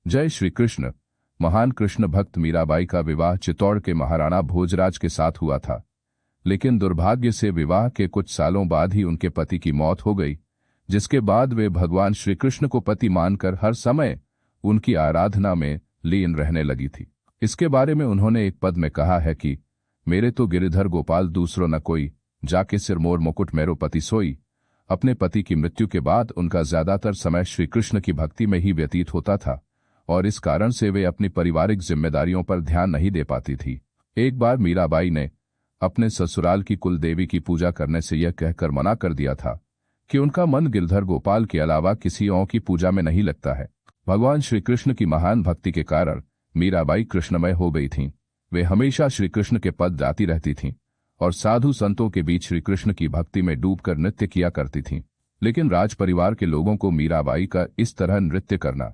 जय श्री कृष्ण। महान कृष्ण भक्त मीराबाई का विवाह चित्तौड़ के महाराणा भोजराज के साथ हुआ था, लेकिन दुर्भाग्य से विवाह के कुछ सालों बाद ही उनके पति की मौत हो गई, जिसके बाद वे भगवान श्री कृष्ण को पति मानकर हर समय उनकी आराधना में लीन रहने लगी थी। इसके बारे में उन्होंने एक पद में कहा है कि मेरे तो गिरिधर गोपाल दूसरो न कोई, जाके सिर मोर मुकुट मेरो पति सोई। अपने पति की मृत्यु के बाद उनका ज्यादातर समय श्री कृष्ण की भक्ति में ही व्यतीत होता था और इस कारण से वे अपनी पारिवारिक जिम्मेदारियों पर ध्यान नहीं दे पाती थी। एक बार मीराबाई ने अपने ससुराल की कुल देवी की पूजा करने से यह कहकर मना कर दिया था कि उनका मन गिरधर गोपाल के अलावा किसी और की पूजा में नहीं लगता है। भगवान श्री कृष्ण की महान भक्ति के कारण मीराबाई कृष्णमय हो गई थीं। वे हमेशा श्री कृष्ण के पद गाती रहती थीं और साधु संतों के बीच श्री कृष्ण की भक्ति में डूबकर नृत्य किया करती थीं। लेकिन राज परिवार के लोगों को मीराबाई का इस तरह नृत्य करना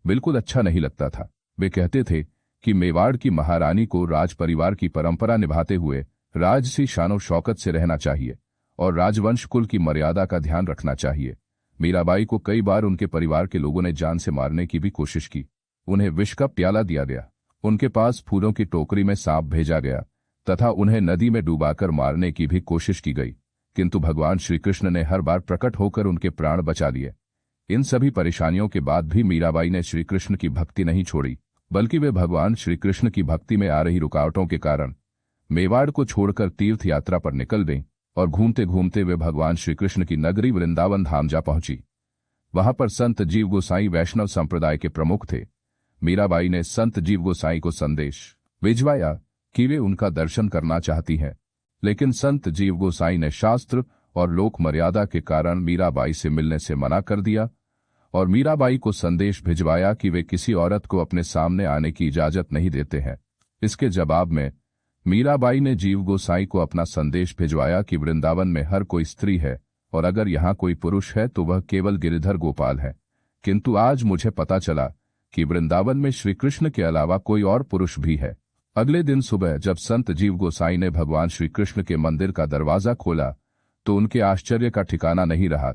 बिल्कुल अच्छा नहीं लगता था। वे कहते थे कि मेवाड़ की महारानी को राज परिवार की परंपरा निभाते हुए राजसी शानो शौकत से रहना चाहिए और राजवंश कुल की मर्यादा का ध्यान रखना चाहिए। मीराबाई को कई बार उनके परिवार के लोगों ने जान से मारने की भी कोशिश की। उन्हें विष का प्याला दिया गया, उनके पास फूलों की टोकरी में सांप भेजा गया तथा उन्हें नदी में डुबाकर मारने की भी कोशिश की गई, किंतु भगवान श्री कृष्ण ने हर बार प्रकट होकर उनके प्राण बचा लिए। इन सभी परेशानियों के बाद भी मीराबाई ने श्री कृष्ण की भक्ति नहीं छोड़ी, बल्कि वे भगवान श्री कृष्ण की भक्ति में आ रही रुकावटों के कारण मेवाड़ को छोड़कर तीर्थ यात्रा पर निकल गईं और घूमते घूमते वे भगवान श्री कृष्ण की नगरी वृंदावन धाम जा पहुंची। वहां पर संत जीव गोसाई वैष्णव संप्रदाय के प्रमुख थे। मीराबाई ने संत जीव गोसाई को संदेश भिजवाया कि वे उनका दर्शन करना चाहती हैं, लेकिन संत जीव गोसाई ने शास्त्र और लोक मर्यादा के कारण मीराबाई से मिलने से मना कर दिया और मीराबाई को संदेश भिजवाया कि वे किसी औरत को अपने सामने आने की इजाजत नहीं देते हैं। इसके जवाब में मीराबाई ने जीव गोसाई को अपना संदेश भिजवाया कि वृंदावन में हर कोई स्त्री है और अगर यहाँ कोई पुरुष है तो वह केवल गिरिधर गोपाल है, किंतु आज मुझे पता चला कि वृंदावन में श्री कृष्ण के अलावा कोई और पुरुष भी है। अगले दिन सुबह जब संत जीव गोसाई ने भगवान श्री कृष्ण के मंदिर का दरवाजा खोला तो उनके आश्चर्य का ठिकाना नहीं रहा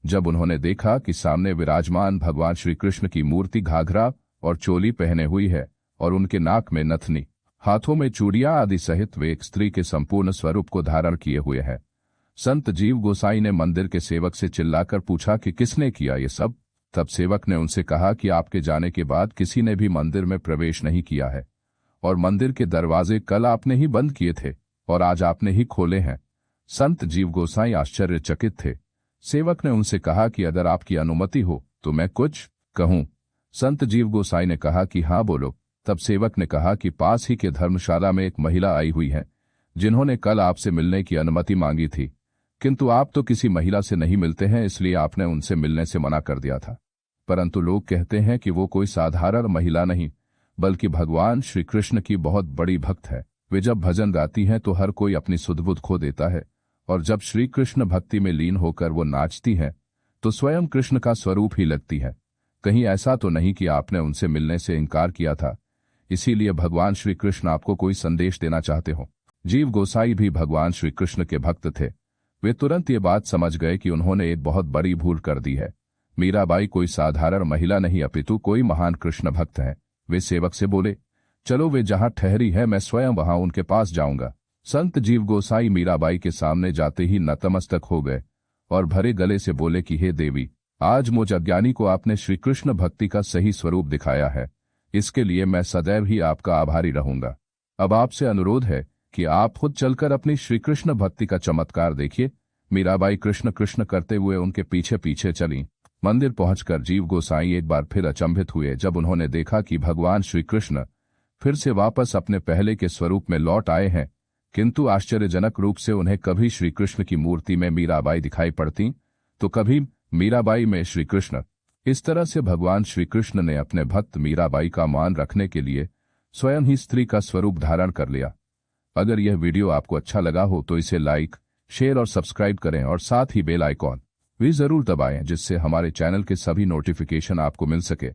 जब उन्होंने देखा कि सामने विराजमान भगवान श्री कृष्ण की मूर्ति घाघरा और चोली पहने हुई है और उनके नाक में नथनी, हाथों में चूड़ियां आदि सहित वे एक स्त्री के संपूर्ण स्वरूप को धारण किए हुए हैं। संत जीव गोसाई ने मंदिर के सेवक से चिल्लाकर पूछा कि किसने किया ये सब। तब सेवक ने उनसे कहा कि आपके जाने के बाद किसी ने भी मंदिर में प्रवेश नहीं किया है और मंदिर के दरवाजे कल आपने ही बंद किए थे और आज आपने ही खोले हैं। संत जीव गोसाई आश्चर्यचकित थे। सेवक ने उनसे कहा कि अगर आपकी अनुमति हो तो मैं कुछ कहूं। संत जीव गोसाई ने कहा कि हाँ बोलो। तब सेवक ने कहा कि पास ही के धर्मशाला में एक महिला आई हुई है जिन्होंने कल आपसे मिलने की अनुमति मांगी थी, किंतु आप तो किसी महिला से नहीं मिलते हैं, इसलिए आपने उनसे मिलने से मना कर दिया था। परंतु लोग कहते हैं कि वो कोई साधारण महिला नहीं बल्कि भगवान श्री कृष्ण की बहुत बड़ी भक्त है। वे जब भजन गाती हैं तो हर कोई अपनी सुध-बुध खो देता है और जब श्री कृष्ण भक्ति में लीन होकर वो नाचती हैं तो स्वयं कृष्ण का स्वरूप ही लगती है। कहीं ऐसा तो नहीं कि आपने उनसे मिलने से इनकार किया था, इसीलिए भगवान श्री कृष्ण आपको कोई संदेश देना चाहते हो। जीव गोसाई भी भगवान श्री कृष्ण के भक्त थे। वे तुरंत ये बात समझ गए कि उन्होंने एक बहुत बड़ी भूल कर दी है। मीराबाई कोई साधारण महिला नहीं अपितु कोई महान कृष्ण भक्त है। वे सेवक से बोले, चलो वे जहां ठहरी है मैं स्वयं वहां उनके पास जाऊंगा। संत जीव गोसाई मीराबाई के सामने जाते ही नतमस्तक हो गए और भरे गले से बोले कि हे देवी, आज मुझ अज्ञानी को आपने श्री कृष्ण भक्ति का सही स्वरूप दिखाया है, इसके लिए मैं सदैव ही आपका आभारी रहूंगा। अब आपसे अनुरोध है कि आप खुद चलकर अपनी श्री कृष्ण भक्ति का चमत्कार देखिए। मीराबाई कृष्ण कृष्ण करते हुए उनके पीछे पीछे चलीं। मंदिर पहुंचकर जीव गोसाई एक बार फिर अचंभित हुए जब उन्होंने देखा कि भगवान श्री कृष्ण फिर से वापस अपने पहले के स्वरूप में लौट आए हैं, किंतु आश्चर्यजनक रूप से उन्हें कभी श्री कृष्ण की मूर्ति में मीराबाई दिखाई पड़ती तो कभी मीराबाई में श्री कृष्ण। इस तरह से भगवान श्री कृष्ण ने अपने भक्त मीराबाई का मान रखने के लिए स्वयं ही स्त्री का स्वरूप धारण कर लिया। अगर यह वीडियो आपको अच्छा लगा हो तो इसे लाइक, शेयर और सब्सक्राइब करें और साथ ही बेल आइकॉन भी जरूर दबाएं जिससे हमारे चैनल के सभी नोटिफिकेशन आपको मिल सके।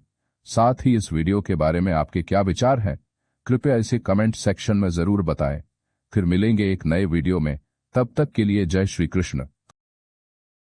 साथ ही इस वीडियो के बारे में आपके क्या विचार हैं, कृपया इसे कमेंट सेक्शन में जरूर बताएं। फिर मिलेंगे एक नए वीडियो में, तब तक के लिए जय श्री कृष्ण।